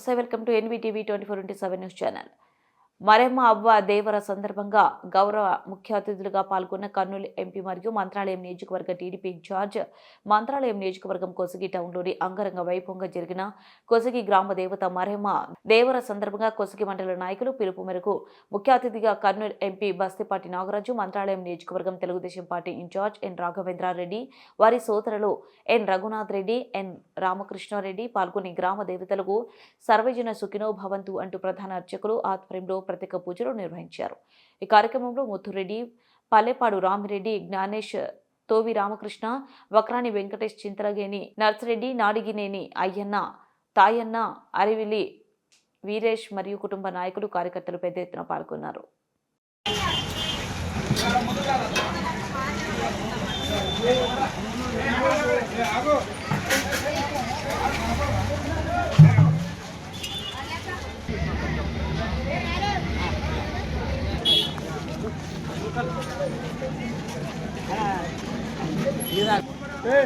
నమస్తే, welcome to NVTV 24/7 news channel. Maremma అవ్వ దేవర సందర్భంగా గౌరవ ముఖ్య అతిథులుగా పాల్గొన్న కర్నూలు ఎంపీ మరియు మంత్రాలయం నియోజకవర్గ టీడీపీ ఇన్ఛార్జ్, మంత్రాలయం నియోజకవర్గం కొసగి టౌన్లోని అంగరంగ వైభవంగా జరిగిన కొసగి గ్రామ దేవత మరెమ్మ దేవర సందర్భంగా కొసగి మండల నాయకులు పిలుపు మేరకు ముఖ్య అతిథిగా కర్నూలు ఎంపీ బస్తిపాటి నాగరాజు, మంత్రాలయం నియోజకవర్గం తెలుగుదేశం పార్టీ ఇన్ఛార్జ్ ఎన్ రాఘవేంద్రారెడ్డి, వారి సోదరులు ఎన్ రఘునాథ్ రెడ్డి, ఎన్ రామకృష్ణారెడ్డి పాల్గొని గ్రామ దేవతలకు సర్వజన సుఖినో భవంతు అంటూ ప్రధాన అర్చకులు ఆధ్వర్యంలో ప్రత్యేక పూజలు నిర్వహించారు. ఈ కార్యక్రమంలో ముత్తురెడ్డి, పల్లెపాడు రామిరెడ్డి, జ్ఞానేష్, తోవి రామకృష్ణ, వక్రాని వెంకటేష్, చింతలగేని నర్సిరెడ్డి, నాడిగినేని అయ్యన్న, తాయన్న, అరివిలి వీరేష్ మరియు కుటుంబ నాయకులు, కార్యకర్తలు పెద్ద ఎత్తున పాల్గొన్నారు. Hey,